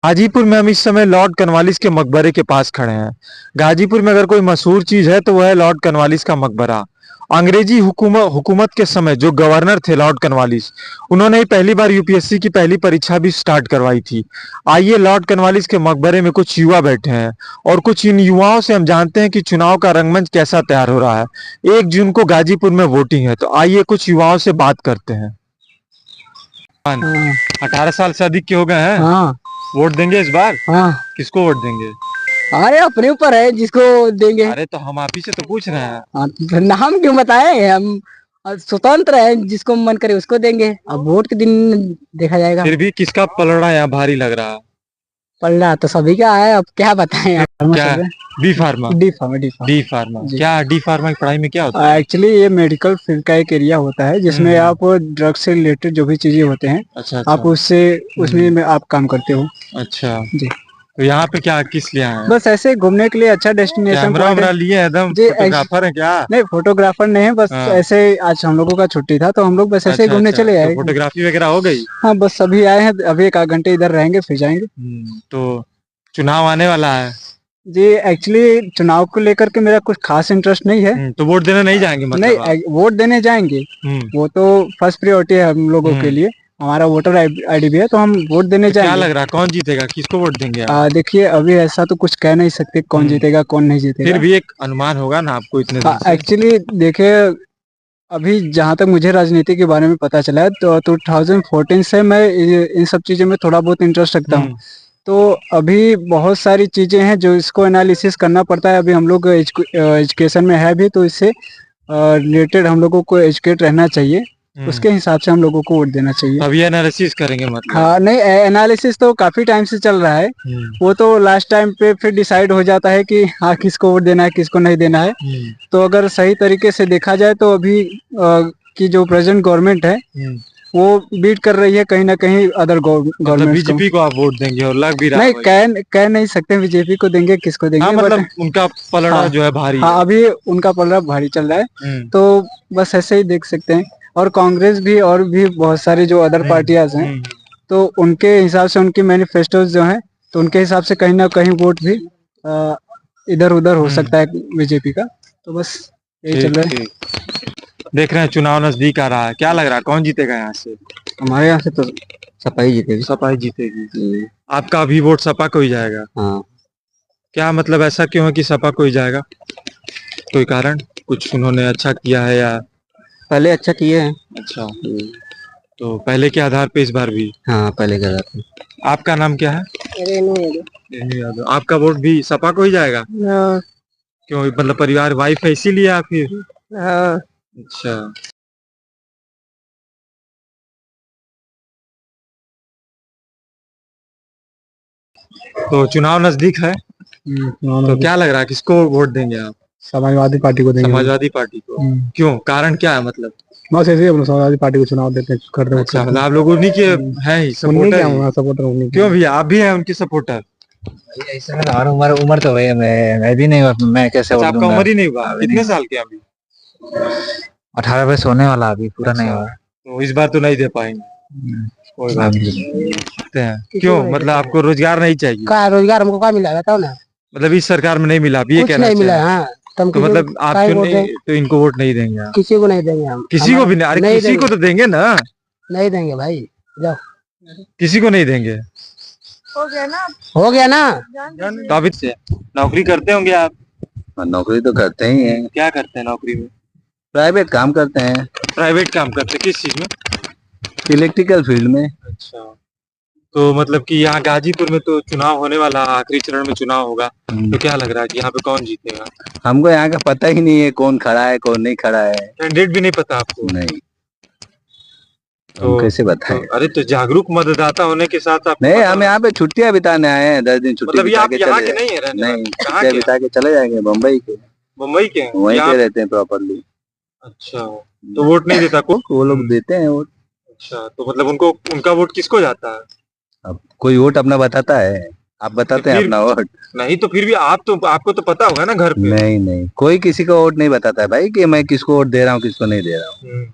गाजीपुर में हम इस समय लॉर्ड कॉर्नवालिस के मकबरे के पास खड़े हैं। गाजीपुर में अगर कोई मशहूर चीज है तो वह है लॉर्ड कॉर्नवालिस का मकबरा। अंग्रेजी हुकूमत के समय जो गवर्नर थे लॉर्ड कॉर्नवालिस, उन्होंने ही पहली बार यूपीएससी की पहली परीक्षा भी स्टार्ट करवाई थी। आइए लॉर्ड कॉर्नवालिस के मकबरे में कुछ युवा बैठे हैं और कुछ इन युवाओं से हम जानते हैं कि चुनाव का रंगमंच कैसा तैयार हो रहा है। 1 जून को गाजीपुर में वोटिंग है, तो आइए कुछ युवाओं से बात करते हैं। हाँ 18 साल से अधिक के हो गए हैं। हाँ वोट देंगे इस बार? हाँ। किसको वोट देंगे? अरे अपने ऊपर है जिसको देंगे। अरे तो हम आप ही से तो पूछ रहे हैं। हाँ, तो नाम क्यों बताए हम? स्वतंत्र है, जिसको मन करे उसको देंगे। अब वोट के दिन देखा जाएगा। फिर भी किसका पलड़ा यहाँ भारी लग रहा है? पल्ला तो सभी का है, अब क्या बताएं आप। क्या? B pharma? D pharma, D pharma. D pharma जी। क्या? डी फार्मा की पढ़ाई में क्या होता है? एक्चुअली ये मेडिकल फील्ड का एक एरिया होता है जिसमें आप ड्रग से रिलेटेड जो भी चीजें होते हैं, अच्छा आप अच्छा उससे उसमें में आप काम करते हो। अच्छा। जी। तो यहाँ पे क्या किस लिए आए हैं? बस ऐसे घूमने के लिए अच्छा डेस्टिनेशन कैमरा पॉइंट वैमरा है। लिए हैं? एकदम जी। फोटोग्राफर है क्या? नहीं, फोटोग्राफर नहीं है, बस हाँ। ऐसे आज हम लोगों का छुट्टी था तो हम लोग बस ऐसे ही अच्छा घूमने अच्छा, चले तो आए। फोटोग्राफी वगैरह हो गई? हाँ, बस अभी आए हैं, अभी 1 आध घंटे इधर रहेंगे फिर जाएंगे। तो चुनाव आने वाला है। जी। एक्चुअली चुनाव को लेकर के मेरा कुछ खास इंटरेस्ट नहीं है। तो वोट देने नहीं जाएंगे मतलब आप? नहीं, वोट देने जाएंगे। वो तो फर्स्ट प्रायोरिटी है हम लोगों के लिए। हमारा वोटर आईडी भी है, तो हम वोट देने तो क्या जाएंगे। लग रहा है कौन जीतेगा? किसको वोट देंगे आप? देखिए, अभी ऐसा तो कुछ कह नहीं सकते कौन जीतेगा कौन नहीं जीतेगा। फिर भी एक अनुमान होगा ना आपको इतने दिन से? एक्चुअली देखिए, अभी जहाँ तक मुझे राजनीति के बारे में पता चला है तो 2014 से मैं इन सब चीज़ों में थोड़ा बहुत इंटरेस्ट रखता हूँ। तो अभी बहुत सारी चीज़ें हैं जो इसको एनालिसिस करना पड़ता है। अभी हम लोग एजुकेशन में है भी, तो इससे रिलेटेड हम लोगों को एजुकेट रहना चाहिए। उसके हिसाब से हम लोगों को वोट देना चाहिए। अभी एनालिसिस करेंगे मतलब? हाँ, नहीं, एनालिसिस तो काफी टाइम से चल रहा है। वो तो लास्ट टाइम पे फिर डिसाइड हो जाता है कि हाँ किसको वोट देना है किसको नहीं देना है। तो अगर सही तरीके से देखा जाए तो अभी की जो प्रेजेंट गवर्नमेंट है वो बीट कर रही है कहीं ना कहीं अदर गवर्नमेंट। बीजेपी को आप वोट देंगे और लग भी रहा नहीं, है? कह नहीं सकते बीजेपी को देंगे किसको देंगे। हाँ मतलब उनका पलड़ा हाँ, जो है भारी हाँ, है। अभी उनका पलड़ा भारी चल रहा है। तो बस ऐसे ही देख सकते हैं। और कांग्रेस भी और भी बहुत सारी जो अदर पार्टियां हैं, तो उनके हिसाब से उनकी मैनिफेस्टोज जो हैं, तो उनके हिसाब से कहीं ना कहीं वोट भी इधर उधर हो सकता है बीजेपी का। तो बस यही चल रहा है। देख रहे हैं चुनाव नजदीक आ रहा है, क्या लग रहा है कौन जीतेगा यहाँ से? हमारे यहाँ से तो सपा ही जीतेगी। सपा ही जीतेगी। आपका भी वोट सपा को ही जाएगा? हाँ। क्या मतलब ऐसा क्यों है कि सपा को ही जाएगा? कोई कारण? कुछ उन्होंने अच्छा किया है या? पहले अच्छा किए हैं। अच्छा, तो पहले के आधार पे इस बार भी? हाँ, पहले के आधार पे। आपका नाम क्या है? रेनू यादव। रेनू यादव। आपका वोट भी सपा को ही जाएगा? हाँ। क्यों, मतलब परिवार वाइफ है इसीलिए या फिर? हाँ। अच्छा। तो चुनाव नजदीक है, तो क्या लग रहा है किसको वोट देंगे आप? समाजवादी पार्टी को देंगे। समाजवादी पार्टी को? क्यों, कारण क्या है मतलब? बस ऐसे ही हम लोग समाजवादी पार्टी को चुनाव देते हैं, कर रहे हैं। अच्छा, मतलब आप लोग उन्हीं के हैं ही सपोर्टर ही? सपोर्टर उन्हीं के। क्यों भैया, आप भी हैं उनके सपोर्टर? ऐसा है ना, और उम्र उम्र तो भाई मैं भी नहीं, मैं कैसे अच्छा, वोट आपका दूंगा? उम्र ही नहीं हुआ? कितने साल के हैं अभी? 18 वर्ष होने वाला, अभी पूरा नहीं हुआ। तो इस बार तो नहीं दे पाएंगे। कोई बात नहीं। देखते हैं। क्यों, मतलब आपको रोजगार नहीं चाहिए? का रोजगार हमको क्या मिला बताओ ना। मतलब इस सरकार में नहीं मिला, अभी ये कुछ कहना नहीं मिला। चाह रहे हैं? हाँ, तुम तो मतलब आप क्यों नहीं, तो इनको वोट नहीं देंगे आप? किसी को नहीं देंगे हम। किसी को भी नहीं? अरे किसी को तो देंगे ना? नहीं देंगे भाई, जाओ। किसी को नहीं देंगे? हो गया ना, हो गया ना। तो अभी से नौकरी करते होंगे आप? नौकरी तो करते ही हैं। क्या करते हैं नौकरी में? प्राइवेट काम करते हैं। प्राइवेट काम करते हैं? किस चीज में? इलेक्ट्रिकल फील्ड में। अच्छा, तो मतलब कि यहाँ गाजीपुर में तो चुनाव होने वाला, आखिरी चरण में चुनाव होगा, तो क्या लग रहा है कि यहाँ पे कौन जीतेगा? हमको यहाँ का पता ही नहीं है कौन खड़ा है कौन नहीं खड़ा है। कैंडिडेट भी नहीं पता आपको? नहीं। तो हम कैसे बताएं? अरे तो जागरूक मतदाता होने के साथ आप? नहीं, हम यहाँ पे छुट्टियां बिताने आए हैं, 10 दिन छुट्टी मतलब बिता आप के यहाँ चले के नहीं है रहने वाले? नहीं, कहाँ छुट्टियां के? बिता के चले जाएंगे मुंबई के। मुंबई के हैं? वहीं यहाँ पे रहते हैं प्रॉपरली। अच्छा, तो वोट नहीं देता को? वो लोग देते हैं वोट। अच्छा, तो मतलब उनको, उनका वोट किसको जाता है? अब कोई वोट अपना बताता है? आप बताते हैं अपना वोट? नहीं, तो फिर भी आप तो, आपको तो पता होगा ना घर पे। नहीं, कोई किसी को वोट नहीं बताता है भाई कि मैं किसको वोट दे रहा हूँ किसको नहीं दे रहा हूँ।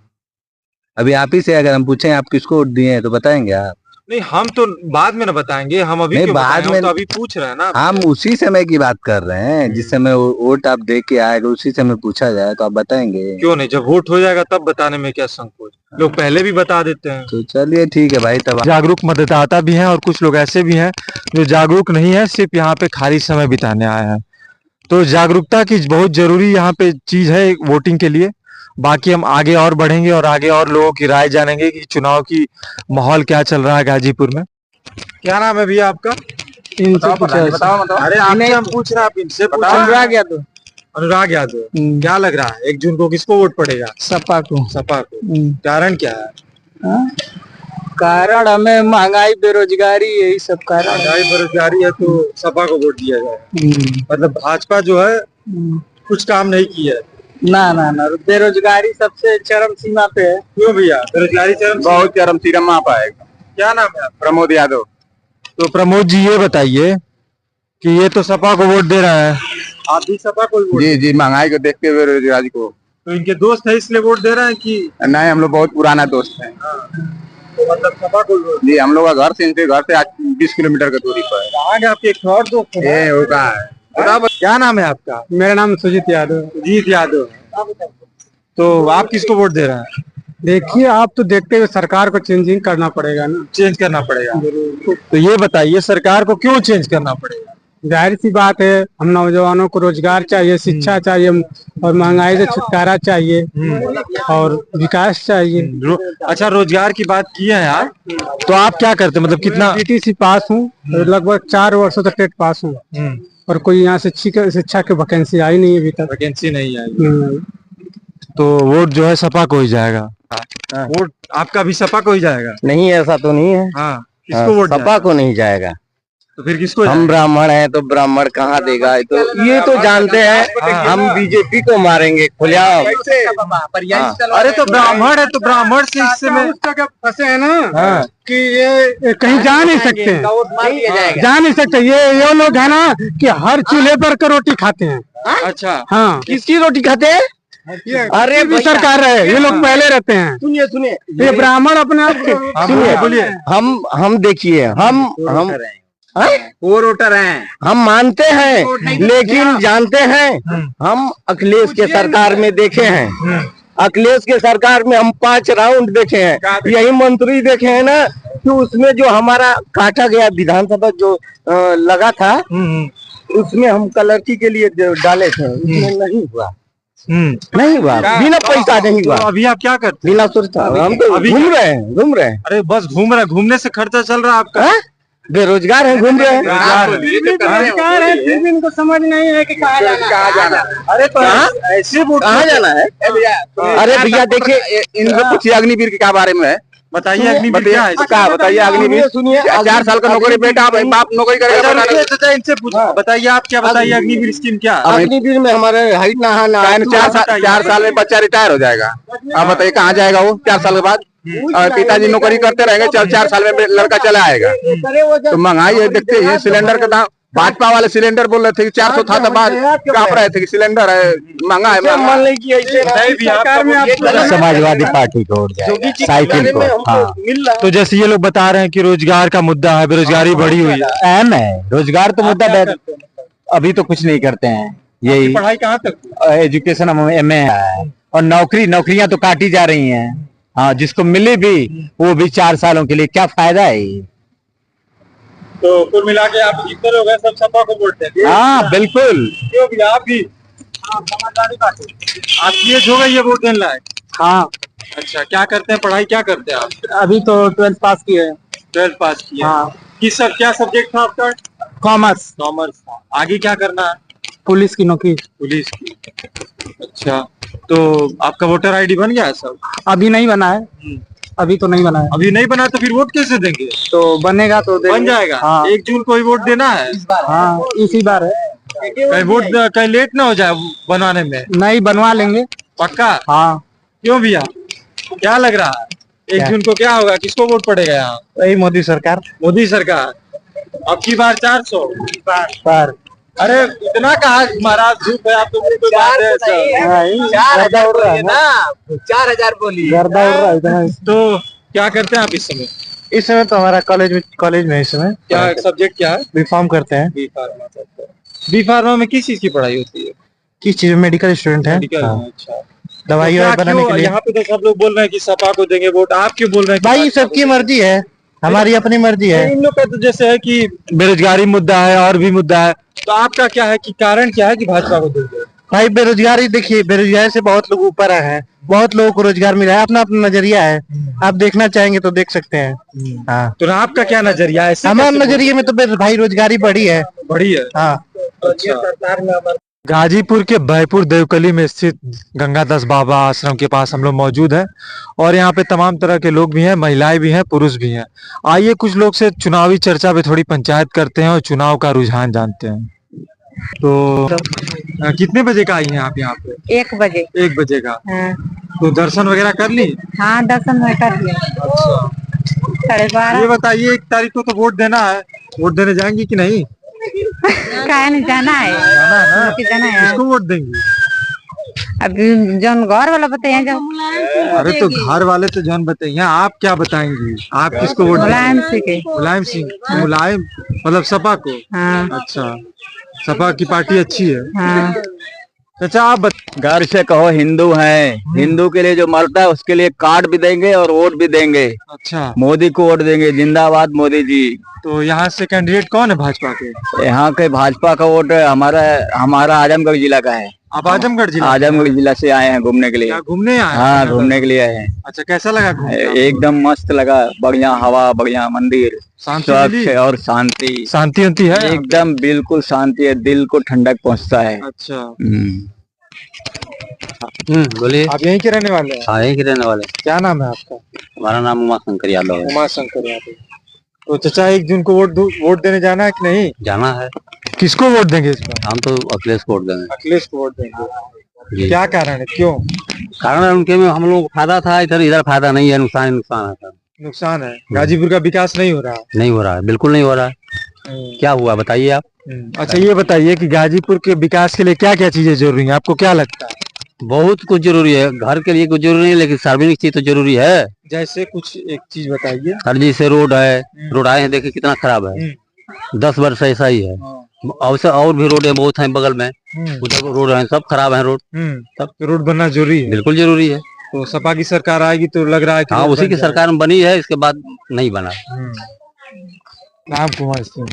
अभी आप ही से अगर हम पूछें आप किसको वोट दिए हैं तो बताएंगे आप? नहीं, हम तो बाद में ना बताएंगे, हम अभी नहीं, क्यों बाद बताएं, हम में- तो अभी पूछ रहे हैं ना। हम उसी समय की बात कर रहे हैं जिस समय वोट आप दे के आएगा, उसी समय पूछा जाए तो आप बताएंगे। क्यों नहीं, जब वोट हो जाएगा तब बताने में क्या संकोच, लोग पहले भी बता देते हैं। तो चलिए ठीक है भाई, तब जागरूक मतदाता भी हैं और कुछ लोग ऐसे भी हैं जो जागरूक नहीं है, सिर्फ यहाँ पे खाली समय बिताने आए हैं। तो जागरूकता की बहुत जरूरी यहाँ पे चीज है वोटिंग के लिए। बाकी हम आगे और बढ़ेंगे और आगे और लोगों की राय जानेंगे कि चुनाव की माहौल क्या चल रहा है गाजीपुर में। क्या नाम है भैया आपका? इनसे पूछा अरे आपसे हम पूछ रहे हैं, आप इनसे पूछ रहे हैं। अनुराग यादव। अनुराग यादव, क्या लग रहा है 1 जून को किसको वोट पड़ेगा? सपा को। सपा को। कारण क्या है? हाँ? कारण हमें महंगाई बेरोजगारी यही सब कारण है। महंगाई बेरोजगारी है तो सपा को वोट दिया जाए। मतलब भाजपा जो है कुछ काम नहीं किया है। ना बेरोजगारी सबसे चरम सीमा पे है। क्यों भैया बेरोजगारी चरम? बहुत चरम सीमा पाएगा। क्या नाम है आपका? प्रमोद यादव। तो प्रमोद जी ये बताइए कि ये तो सपा को वोट दे रहा है, आप भी सपा को वोट? जी जी, महंगाई को देखते हुए बेरोजगारी को। तो इनके दोस्त है इसलिए वोट दे रहे हैं कि? नहीं, हम लोग बहुत पुराना दोस्त हैं। तो मतलब सपा को वोट? जी, हम लोग का घर से इनके घर से 20 किलोमीटर की दूरी पर है। कहाँ गए आपके एक और दोस्त है? ये वो कहाँ है? क्या नाम है आपका? मेरा नाम सुजीत यादव। सुजीत यादव। तो आप किसको वोट दे रहे हैं? देखिए, आप तो देखते हुए सरकार को चेंजिंग करना पड़ेगा ना। चेंज करना पड़ेगा। तो ये बताइए सरकार को क्यों चेंज करना पड़ेगा? जाहिर सी बात है, हम नौजवानों को रोजगार चाहिए, शिक्षा चाहिए और महंगाई से छुटकारा चाहिए और विकास चाहिए। अच्छा, रोजगार की बात की है यार, तो आप क्या करते हैं, मतलब कितना? पीटीसी पास हूँ, लगभग 4 वर्षों तक टेट पास हूँ और कोई यहाँ से शिक्षा की वैकेंसी आई नहीं अभी तक। वैकेंसी नहीं आई। तो वोट जो है सपा को ही जाएगा। वोट आपका भी सपा को ही जाएगा? नहीं, ऐसा तो नहीं है। हाँ, किसको वोट सपा को नहीं जाएगा। तो फिर किसको हम ब्राह्मण हैं तो ब्राह्मण कहाँ देगा? तो ये तो जानते हैं, हम बीजेपी को मारेंगे खुलेआम। अरे तो ब्राह्मण है तो ब्राह्मण से हिस्से में फंसे है ना। हाँ। कि ये कहीं जा नहीं सकते हैं, जा नहीं सकते। ये लोग है ना कि हर चूल्हे पर का रोटी खाते हैं। अच्छा, हाँ, किसकी रोटी खाते हैं? अरे भी सरकार है, ये लोग पहले रहते हैं। सुनिए, ये ब्राह्मण अपने आप को बोलिए बोलिए। हम देखिए, हम वो वोटर हैं। हम मानते हैं, लेकिन जानते हैं, हम अखिलेश के सरकार में देखे हैं। अखिलेश के सरकार में हम 5 राउंड देखे हैं। यही मंत्री देखे हैं ना कि उसमें जो हमारा काटा गया विधानसभा जो लगा था, उसमें हम कलर्की के लिए डाले थे, उसमें नहीं हुआ। नहीं हुआ, बिना पैसा नहीं हुआ। तो अभी आप क्या करते बिना सोचता हम तो अभी घूम रहे हैं। अरे बस घूम रहे हैं, घूमने से खर्चा चल रहा है आपका? हाँ? बेरोजगार है, घूम रहे हैं। सरकार है, फिर भी इनको समझ नहीं है कि कहाँ जाना है। अरे तो ऐसे वोट कहाँ जाना है? अरे भैया देखिए, इनको पूछिए अग्निवीर के क्या बारे में है। बताइए अग्निवीर क्या है? क्या बताइए अग्निवीर? सुनिए, 4 साल का नौकरी बेटा, बाप नौकरी अच्छा, करेगा। रुकिए, चाचा, इनसे पूछो, बताइए आप क्या बताइए अग्निवीर स्कीम क्या है? अग्निवीर में हमारे हाइट नहाना 4 साल में बच्चा रिटायर हो जाएगा। आप बताइए कहाँ जाएगा वो 4 साल के बाद? और पिताजी नौकरी करते रहेंगे, 4 साल में लड़का चला आएगा। तो महंगाई है, देखते हैं सिलेंडर का दाम। भाजपा वाले सिलेंडर बोल रहे थे कि 400 था, तो बाद कांप रहे थे कि सिलेंडर है महंगा है। मान लें कि ऐसे सरकार में आप समाजवादी पार्टी को वोट जाएगा, साइकिल को। हाँ, तो जैसे ये लोग बता रहे हैं कि रोजगार का मुद्दा है, बेरोजगारी बढ़ी हुई है। अहम है रोजगार तो मुद्दा। अभी तो कुछ नहीं करते हैं, यही पढ़ाई कहाँ तक? एजुकेशन हम एमए है, और नौकरियां तो काटी जा रही हैं। हाँ, जिसको मिले भी वो भी 4 सालों के लिए, क्या फायदा है? तो कुल मिला के आप जितने लोग हैं सब सपा को वोट देंगे? हाँ बिल्कुल। क्यों भी आप भी आपकी एज हो गई है वोट देने लायक? हाँ, अच्छा, क्या करते हैं, पढ़ाई क्या करते हैं आप? अभी तो 12th पास किए हैं। 12th पास किया। हाँ। क्या सब्जेक्ट था आपका? कॉमर्स। कॉमर्स। आगे क्या करना है? पुलिस की नौकरी। पुलिस की। अच्छा, तो आपका वोटर आईडी बन गया है सब? अभी नहीं बना है, अभी तो नहीं बना है। अभी नहीं बना तो फिर वोट कैसे देंगे? तो बनेगा तो बन जाएगा। हाँ। 1 जून को ही वोट देना है। हाँ, इसी बार है। कहीं वोट कहीं लेट ना हो जाए बनवाने में? नहीं, बनवा लेंगे। पक्का? हाँ। क्यों भैया, क्या लग रहा है 1 जून को क्या होगा, किसको वोट पड़ेगा यहाँ? वही मोदी सरकार। मोदी सरकार। अब की बार 400 पर अरे इतना कहा महाराज, धूप है आप तो मुझे कोई बात है ऐसा। 4000 उड़ रहा है ना। 4000 बोलिए। गर्दा उड़ रहा है इतना। तो क्या करते हैं आप इस समय? इस समय तो हमारा कॉलेज में इस समय क्या सब्जेक्ट क्या है? बीफॉर्म करते हैं। बी फार्मा करते हैं। बी फार्मा में किस चीज की पढ़ाई होती है? किस चीज में? मेडिकल स्टूडेंट है। मेडिकल हाँ। में, अच्छा। दवाई तो क्या बनाने क्यों के लिए। यहाँ पे तो सब लोग बोल रहे हैं कि सपा को देंगे वोट, आप क्यों बोल रहे हैं कि भाई भाजपा को सबकी देंगे? मर्जी है, हमारी अपनी मर्जी है। इन लोग का तो जैसे है कि बेरोजगारी मुद्दा है और भी मुद्दा है, तो आपका क्या है कि कारण क्या है कि भाजपा को देंगे? भाई बेरोजगारी देखिए, बेरोजगारी से बहुत लोग ऊपर आए हैं, बहुत लोगों को रोजगार मिला है, अपना अपना नजरिया है। आप देखना चाहेंगे तो देख सकते हैं। हाँ, तो आपका क्या नजरिया है? ऐसे हमारे कैसे नजरिए में तो भाई रोजगारी बढ़ी है। बड़ी है? हाँ। अच्छा। गाजीपुर के बैपुर देवकली में स्थित गंगादास बाबा आश्रम के पास हम लोग मौजूद हैं और यहाँ पे तमाम तरह के लोग भी हैं, महिलाएं भी हैं, पुरुष भी हैं। आइए कुछ लोग से चुनावी चर्चा पे थोड़ी पंचायत करते हैं और चुनाव का रुझान जानते हैं। तो कितने बजे का आई हैं आप यहाँ पे? 1 बजे। 1 बजे का। हाँ, तो दर्शन वगैरह कर ली? हाँ दर्शन में कर लिया। अच्छा। 12:30। ये बताइए 1 तारीख को तो वोट देना है, वोट देने जाएंगी कि नहीं? काहे नहीं जाना है? जाना है ना? जाना है। किसको वोट देंगी? अभी जौन घर वाला बताए जाओ। अरे तो घर वाले तो जान बताइए, आप क्या बताएंगी? आप किसको वोट मुलायम देंगी? सिंह के। मुलायम सिंह। मुलायम मतलब सपा को? हाँ अच्छा, सपा की पार्टी अच्छी है। हाँ। अच्छा आप घर से कहो हिंदू हैं, हिंदू के लिए जो मरता है उसके लिए कार्ड भी देंगे और वोट भी देंगे। अच्छा, मोदी को वोट देंगे, जिंदाबाद मोदी जी। तो यहाँ से कैंडिडेट कौन है भाजपा के? यहाँ के भाजपा का वोट हमारा आजमगढ़ जिला का है। आप आजमगढ़ जिला? आजमगढ़ जिला से आए हैं घूमने के लिए। क्या घूमने आए हैं? हाँ, घूमने के लिए आए हैं। अच्छा, कैसा लगा घूमने? एकदम मस्त लगा, बढ़िया हवा, बढ़िया मंदिर, शांति मिली? स्वच्छ और शांति। शांति उंती है? एकदम बिल्कुल शांति है, दिल को ठंडक पहुँचता है। अच्छा। बोलिए। आप यहीं के रहने वाले हैं? हाँ, यहीं के रहने वाले। क्या नाम है आपका? हमारा नाम उमा शंकर यादव है। उमा शंकर यादव। तो चाचा 1 जून को वोट देने जाना है कि नहीं? जाना है। किसको वोट देंगे इस बार? हम तो अखिलेश को वोट देंगे। अखिलेश को वोट देंगे। जी। क्या कारण है, क्यों? कारण है उनके में हम लोग को फायदा था, इधर फायदा नहीं है, नुकसान ही नुकसान है सर। नुकसान है, गाजीपुर का विकास नहीं हो रहा? नहीं हो रहा है, बिल्कुल नहीं हो रहा है। क्या हुआ बताइए आप। अच्छा ये बताइए कि गाजीपुर के विकास के लिए क्या क्या चीजें जरूरी हैं, आपको क्या लगता है? बहुत कुछ जरूरी है, घर के लिए कुछ जरूरी नहीं, लेकिन सार्वजनिक चीज तो जरूरी है। जैसे कुछ एक चीज बताइए। हर जैसे रोड है, रोड आए हैं देखिए कितना खराब है। 10 वर्ष से ऐसा ही है। और भी रोड बहुत हैं बगल में, उधर रोड है, सब खराब है रोड। तब रोड बनना जरूरी है? बिल्कुल जरूरी है। तो सपा की सरकार आएगी तो लग रहा है कि हाँ, रोड उसी बन की जाएगा। सरकार में बनी है, इसके बाद नहीं बना। राम कुमार सिंह।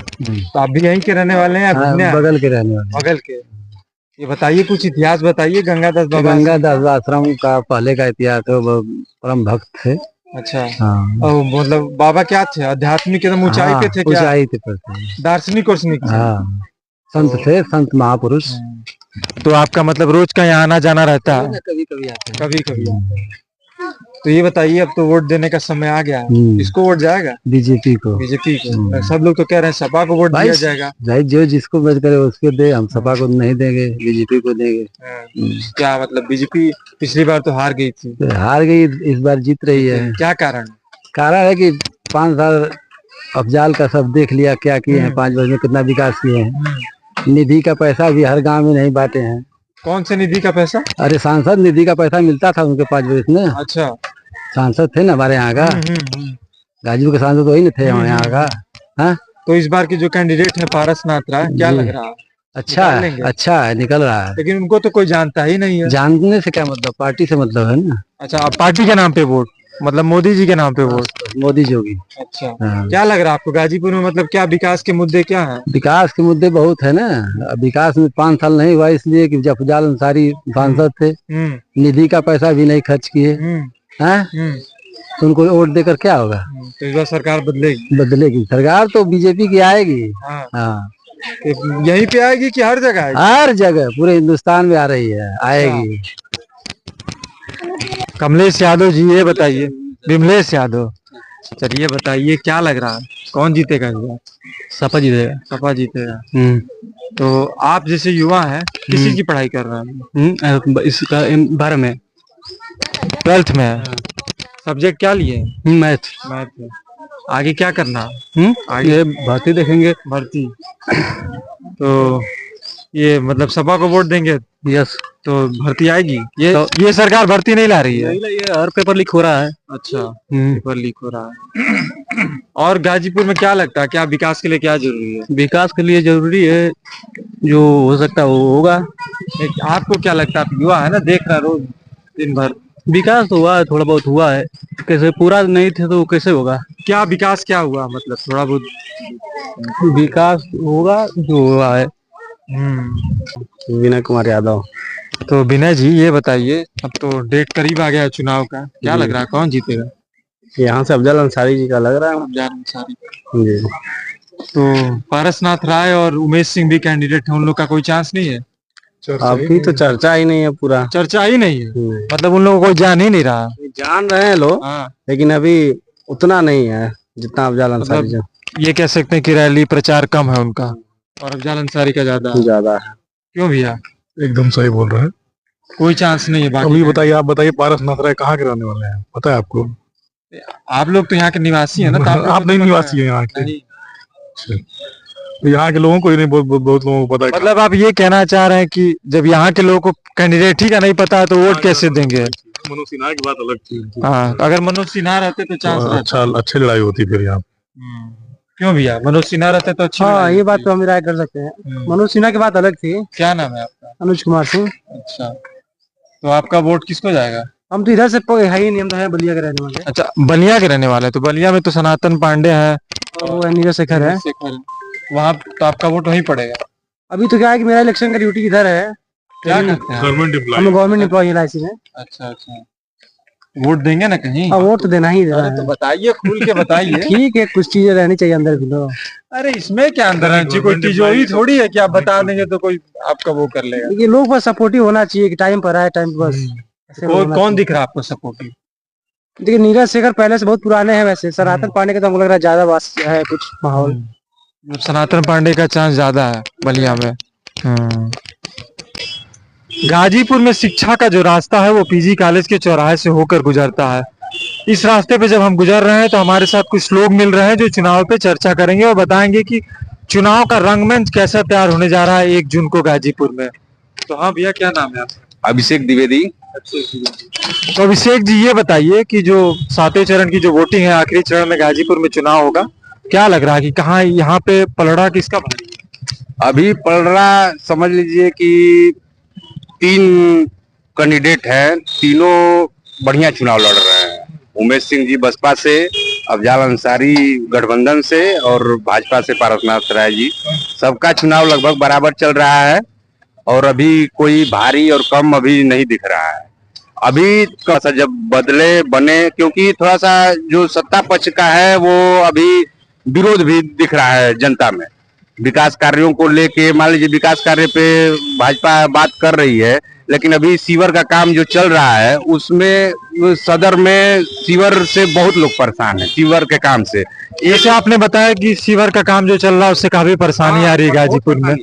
तो आप भी यहीं के रहने वाले हैं या घूमने आए? बगल के रहने वाले। बगल के। ये बताइए, कुछ इतिहास बताइए गंगादास बाबा। गंगादास आश्रम का पहले का इतिहास है, वो परम भक्त थे। अच्छा। हाँ। और मतलब बाबा क्या थे, आध्यात्मिक एकदम ऊंचाई पे थे क्या? ऊंचाई पे थे। दार्शनिक और सनिक थे? हाँ, संत थे, संत महापुरुष। तो आपका मतलब रोज का यहाँ आना जाना रहता है? कभी कभी आते हैं। कभी कभी। तो ये बताइए, अब तो वोट देने का समय आ गया है, किसको वोट जाएगा? बीजेपी को। बीजेपी को। सब लोग तो कह रहे हैं सपा को वोट दिया जाएगा। भाई जो जिसको मत करे उसको दे, हम सपा को नहीं देंगे, बीजेपी को देंगे। क्या मतलब बीजेपी पिछली बार तो हार गई थी? हार गई, इस बार जीत रही है। क्या कारण? कारण है कि 5 साल अफजाल का सब देख लिया, क्या किए हैं, 5 वर्ष में कितना विकास किए हैं। निधि का पैसा भी हर गांव में नहीं बांटे हैं। कौन से निधि का पैसा? अरे सांसद निधि का पैसा मिलता था उनके 5 वर्ष में। अच्छा। सांसद थे ना हमारे यहाँ का, गाजीपुर के सांसद वही ना थे हमारे यहाँ का। हाँ, तो इस बार की जो कैंडिडेट है पारसनाथ राय, क्या लग रहा है? अच्छा है, अच्छा है, निकल रहा है। लेकिन उनको तो कोई जानता ही नहीं है। जानने से क्या मतलब, पार्टी से मतलब है ना। अच्छा, आप पार्टी के नाम पे वोट, मतलब मोदी जी के नाम पे वोट? मोदी जोगी। अच्छा। हाँ। क्या लग रहा है आपको गाजीपुर में, मतलब क्या विकास के मुद्दे क्या हैं? विकास के मुद्दे बहुत है ना। विकास में 5 साल नहीं हुआ, इसलिए कि जब अफजाल अंसारी सांसद थे, निधि का पैसा भी नहीं खर्च किए हैं, तो उनको वोट देकर क्या होगा? तो इस बार सरकार बदलेगी? बदलेगी सरकार तो बीजेपी की आएगी। हाँ। यहीं पे आएगी कि हर जगह आएगी? हर जगह, पूरे हिंदुस्तान में आ रही है, आएगी। कमलेश यादव जी, ये बताइए। विमलेश यादव। चलिए बताइए, क्या लग रहा है, कौन जीतेगा इस बार? सपा जीतेगा। सपा जीतेगा। तो आप जैसे युवा हैं, किस चीज की पढ़ाई कर रहे हैं? इसका 12 में 12th में है। सब्जेक्ट क्या लिए? मैथ। मैथ में। आगे क्या करना है? आगे ये भर्ती देखेंगे। भर्ती। तो ये मतलब सपा को वोट देंगे यस। तो भर्ती आएगी। ये तो- ये सरकार भर्ती नहीं ला रही है। ये हर पेपर लीक हो रहा है। अच्छा, पेपर लीक हो रहा है। और गाजीपुर में क्या लगता है, क्या विकास के लिए क्या जरूरी है? विकास के लिए जरूरी है, जो हो सकता है वो होगा। आपको क्या लगता है, आप युवा है ना, देख रहे हैं रोज दिन भर। विकास तो हुआ है, थोड़ा बहुत हुआ है, कैसे पूरा नहीं थे तो कैसे होगा। क्या विकास क्या हुआ, मतलब थोड़ा बहुत विकास होगा जो हुआ है। विनय कुमार यादव। तो विनय जी ये बताइए, अब तो डेट करीब आ गया है चुनाव का, क्या लग रहा है कौन जीतेगा? यहाँ से अफजल अंसारी जी का लग रहा है। अफजल अंसारी। जी। तो पारसनाथ राय और उमेश सिंह भी कैंडिडेट हैं, उन लोग का कोई चांस नहीं है? अभी तो चर्चा ही नहीं है पूरा। चर्चा ही नहीं है, मतलब उन लोगों को कोई जान ही नहीं रहा। जान रहे हैं लोग, हाँ, लेकिन अभी उतना नहीं है जितना अफजल अंसारी जी ये कह सकते हैं कि रैली प्रचार कम है उनका और अफजल अंसारी का ज्यादा है। ज्यादा है। क्यों भैया? एकदम सही बोल रहे हैं। कोई चांस नहीं है बाकी। अभी बताइए, आप बताइए, पारसनाथ राय कहाँ के रहने वाले हैं, पता है आपको? आप लोग तो यहाँ के निवासी हैं ना, तो आप नहीं निवासी हैं यहाँ के? नहीं। तो यहाँ के लोगों को ही नहीं, बहुत लोगों को पता है। मतलब आप ये कहना चाह रहे हैं कि जब यहाँ के लोगों को कैंडिडेट ही का नहीं पता है तो वोट कैसे देंगे? मनोज सिन्हा की बात अलग थी। हाँ, अगर मनोज सिन्हा रहते तो चांस रहता। अच्छी लड़ाई होती फिर यहाँ। क्यों भैया, मनोज सिन्हा रहते तो अच्छी हाँ, लड़ाई ये बात होती। तो हम राय कर सकते हैं। मनोज सिन्हा की बात अलग थी। क्या नाम है आपका? अनुज कुमार सिंह। अच्छा, तो आपका वोट किसको जाएगा? हम तो इधर से है ही नहीं, हम तो है बलिया के रहने वाले। अच्छा, बलिया के रहने वाले हैं। तो बलिया में तो सनातन पांडे हैं और वो है नीरज शेखर है। वहाँ, तो आपका वोट वहीं पड़ेगा। अभी तो क्या है कि मेरा इलेक्शन का ड्यूटी इधर है। क्या करते हैं? Government employ. हम गवर्नमेंट एम्प्लॉय एलआईसी में। अच्छा अच्छा, वोट देंगे ना कहीं? हाँ, वोट तो देना ही देना अरे तो है। बताइए, खुल के बताइए। ठीक है, कुछ चीजें रहनी चाहिए अंदर भी लो। अरे इसमें क्या अंदर है जी, कोई तिजोरी थोड़ी है कि आप बता देंगे तो कोई आपका वो कर लेगा। ये लोग बस सपोर्टिव होना चाहिए कि टाइम पर आए, टाइम पर बस ऐसे होना कौन चाहिए। दिख रहा है आपको सपोर्टिव? देखिए, नीरज शेखर पहले से बहुत पुराने हैं। वैसे सनातन पांडे का तो हमको लग रहा है ज्यादा वास है कुछ माहौल। सनातन पांडे का चांस ज्यादा है बलिया में। गाजीपुर में शिक्षा का जो रास्ता है वो पीजी कॉलेज के चौराहे से होकर गुजरता है। इस रास्ते पे जब हम गुजर रहे हैं तो हमारे साथ कुछ लोग मिल रहे हैं जो चुनाव पे चर्चा करेंगे और बताएंगे कि चुनाव का रंगमंच कैसा तैयार होने जा रहा है 1 जून को गाजीपुर में। तो हाँ भैया, क्या नाम है आपका? अभिषेक द्विवेदी। तो अभिषेक जी ये बताइए कि जो 7वें चरण की जो वोटिंग है, आखिरी चरण में गाजीपुर में चुनाव होगा, क्या लग रहा है कि कहाँ यहाँ पे पलड़ा किसका भारी है? अभी पलड़ा समझ लीजिए कि 3 कैंडिडेट हैं, तीनों बढ़िया चुनाव लड़ रहे हैं। उमेश सिंह जी बसपा से, अफजल अंसारी गठबंधन से और भाजपा से पारसनाथ राय जी। सबका चुनाव लगभग बराबर चल रहा है और अभी कोई भारी और कम अभी नहीं दिख रहा है। अभी थोड़ा सा जब बदले बने, क्योंकि थोड़ा सा जो सत्ता पक्ष का है वो अभी विरोध भी दिख रहा है जनता में। विकास कार्यों को लेके, मान लीजिए विकास कार्य पे भाजपा बात कर रही है, लेकिन अभी सीवर का काम जो चल रहा है उसमें सदर में सीवर से बहुत लोग परेशान हैं, सीवर के काम से। जैसे आपने बताया कि सीवर का काम जो चल रहा है उससे काफी परेशानी आ रही है गाजीपुर में,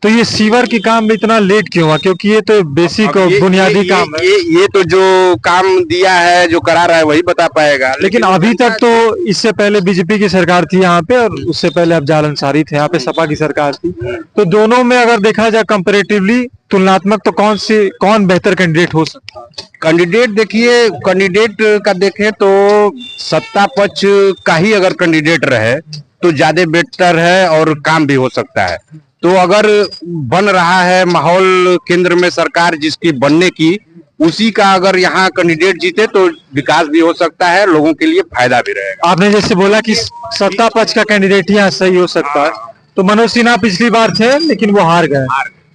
तो ये सीवर के काम में इतना लेट क्यों हुआ? क्योंकि ये तो बेसिक और बुनियादी काम है। ये तो जो काम दिया है, जो करा रहा है वही बता पाएगा। लेकिन अभी तक तो इससे पहले बीजेपी की सरकार थी यहाँ पे और उससे पहले अफजल अंसारी थे यहाँ पे, सपा की सरकार थी। तो दोनों में अगर देखा जाए कंपैरेटिवली, तुलनात्मक, तो कौन बेहतर कैंडिडेट हो सकता है? कैंडिडेट देखिए, कैंडिडेट का देखें तो सत्ता पक्ष का ही अगर कैंडिडेट रहे तो ज्यादा बेहतर है और काम भी हो सकता है। तो अगर बन रहा है माहौल केंद्र में सरकार जिसकी बनने की, उसी का अगर यहाँ कैंडिडेट जीते तो विकास भी हो सकता है, लोगों के लिए फायदा भी रहेगा। आपने जैसे बोला कि सत्ता पक्ष का कैंडिडेट यहाँ सही हो सकता है, तो मनोज सिन्हा पिछली बार थे लेकिन वो हार गए।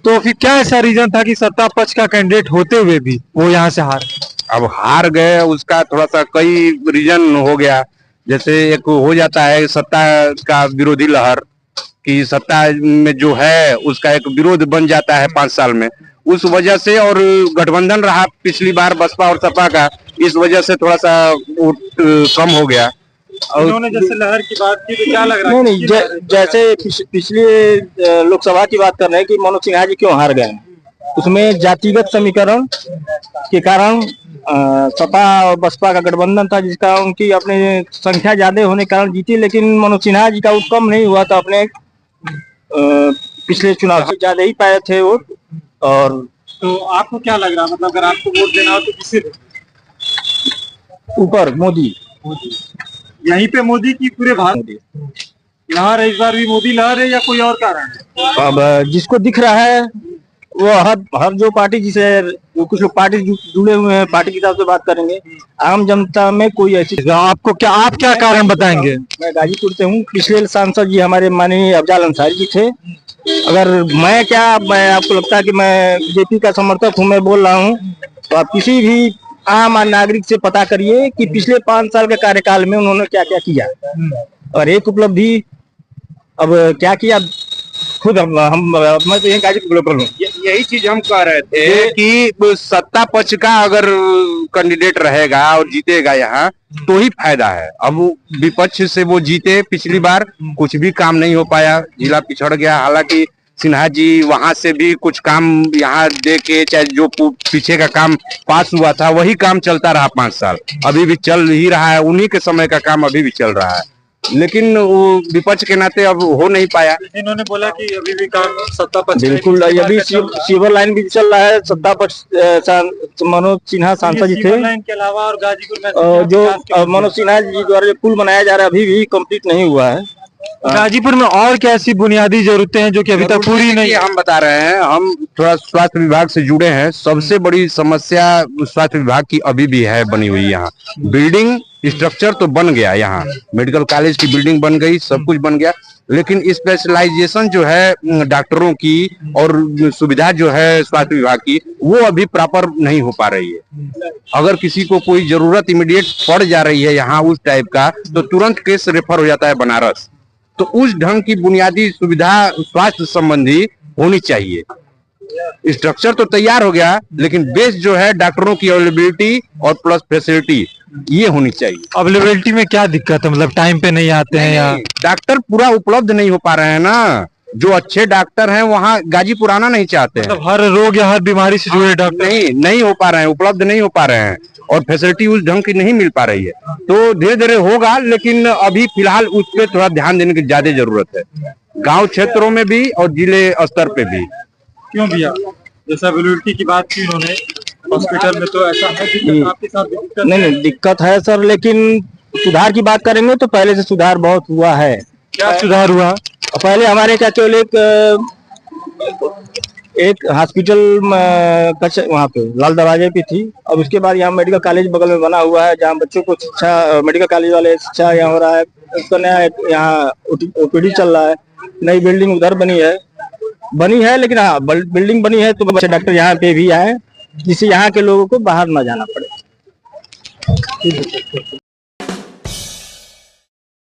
तो फिर क्या ऐसा रीजन था कि सत्ता पक्ष का कैंडिडेट होते हुए भी वो यहाँ से हार? अब हार गए, उसका थोड़ा सा कई रीजन हो गया। जैसे एक हो जाता है सत्ता का विरोधी लहर, कि सत्ता में जो है उसका एक विरोध बन जाता है 5 साल में, उस वजह से। और गठबंधन रहा पिछली बार बसपा और सपा का, इस वजह से थोड़ा सा वोट कम हो गया। उन्होंने जैसे लहर की बात की तो क्या लग रहा है? नहीं, जैसे पिछले लोकसभा की बात कर रहे हैं कि मनोज सिन्हा जी क्यों हार गए, उसमें जातिगत समीकरण के कारण सपा और बसपा का गठबंधन था, जिसका उनकी अपने संख्या ज्यादा होने के कारण जीती, लेकिन मनोज सिन्हा जी का उत्कम नहीं हुआ, तो अपने पिछले चुनाव से ज्यादा ही पाए थे वोट। और तो आपको क्या लग रहा है, मतलब अगर आपको वोट देना हो तो किसे दें? ऊपर मोदी। यहीं पे मोदी की पूरे भारत लहर है, इस बार भी मोदी लहर है या कोई और कारण है? अब जिसको दिख रहा है वो हर जो पार्टी जिसे कुछ लोग पार्टी जुड़े हुए हैं, पार्टी की हिसाब से बात करेंगे। आम जनता में कोई ऐसी आपको क्या, आप क्या कारण बताएंगे? मैं गाजीपुर से हूँ। पिछले सांसद जी हमारे माननीय अफजाल अंसारी जी थे। अगर मैं आपको लगता है कि मैं बीजेपी का समर्थक हूँ, मैं बोल रहा हूँ, तो आप किसी भी आम नागरिक से पता करिए कि पिछले 5 साल के कार्यकाल में उन्होंने क्या क्या किया और एक उपलब्धि अब क्या किया खुद मैं तो यही गाजीपुर हूँ। यही चीज हम कह रहे थे कि सत्ता पक्ष का अगर कैंडिडेट रहेगा और जीतेगा यहाँ तो ही फायदा है। अब विपक्ष से वो जीते, पिछली बार कुछ भी काम नहीं हो पाया, जिला पिछड़ गया। हालांकि सिन्हा जी वहां से भी कुछ काम यहाँ दे के, चाहे जो पीछे का काम पास हुआ था वही काम चलता रहा 5 साल, अभी भी चल ही रहा है। उन्हीं के समय का काम अभी भी चल रहा है, लेकिन वो विपक्ष के नाते अब हो नहीं पाया। इन्होंने बोला कि अभी भी काम सत्ता पक्ष बिल्कुल अभी सिवर लाइन भी चल रहा है। सत्ता पक्ष मनोज सिन्हा सांसद जी थे। लाइन के अलावा और गाजीपुर में जो मनोज सिन्हा जी द्वारा जो पुल बनाया जा रहा है अभी भी कंप्लीट नहीं हुआ है। गाजीपुर में और क्या ऐसी बुनियादी जरूरतें हैं जो कि अभी तक पूरी नहीं? हम बता रहे हैं, हम थोड़ा स्वास्थ्य विभाग से जुड़े हैं। सबसे बड़ी समस्या स्वास्थ्य विभाग की अभी भी है बनी हुई। यहाँ बिल्डिंग स्ट्रक्चर तो बन गया, यहाँ मेडिकल कॉलेज की बिल्डिंग बन गई, सब कुछ बन गया, लेकिन स्पेशलाइजेशन जो है डॉक्टरों की और सुविधा जो है स्वास्थ्य विभाग की वो अभी प्रॉपर नहीं हो पा रही है। अगर किसी को कोई जरूरत इमीडिएट पड़ जा रही है यहाँ उस टाइप का, तो तुरंत केस रेफर हो जाता है बनारस। तो उस ढंग की बुनियादी सुविधा स्वास्थ्य संबंधी होनी चाहिए। स्ट्रक्चर तो तैयार हो गया, लेकिन बेस जो है डॉक्टरों की अवेलेबिलिटी और प्लस फैसिलिटी ये होनी चाहिए। अवेलेबिलिटी में क्या दिक्कत है, मतलब टाइम पे नहीं आते हैं या डॉक्टर पूरा उपलब्ध नहीं हो पा रहे हैं ना। जो अच्छे डॉक्टर हैं वहाँ गाजीपुर आना नहीं चाहते हैं। मतलब हर रोग या हर बीमारी से जुड़े डॉक्टर नहीं हो पा रहे हैं, उपलब्ध नहीं हो पा रहे हैं और फैसिलिटी उस ढंग की नहीं मिल पा रही है। तो धीरे धीरे होगा, लेकिन अभी फिलहाल उस पर थोड़ा ध्यान देने की ज्यादा जरूरत है, गांव क्षेत्रों में भी और जिले स्तर पे भी। क्यों भैया, जैसा अवेलेबिलिटी की बात की उन्होंने, हॉस्पिटल में तो ऐसा है दिक्कत, आपके साथ दिक्कत नहीं दिक्कत है सर, लेकिन सुधार की बात करेंगे तो पहले से सुधार बहुत हुआ है। क्या सुधार हुआ? पहले हमारे क्या केवल एक हॉस्पिटल वहाँ पे लाल दरवाजे पे थी। अब उसके बाद यहाँ मेडिकल कॉलेज बगल में बना हुआ है, जहाँ बच्चों को शिक्षा, मेडिकल कॉलेज वाले शिक्षा यहाँ हो रहा है। उसका नया यहाँ ओपीडी चल रहा है। नई बिल्डिंग उधर बनी है, लेकिन हाँ बिल्डिंग बनी है तो बच्चे डॉक्टर यहाँ पे भी आए, जिससे यहाँ के लोगों को बाहर ना जाना पड़े।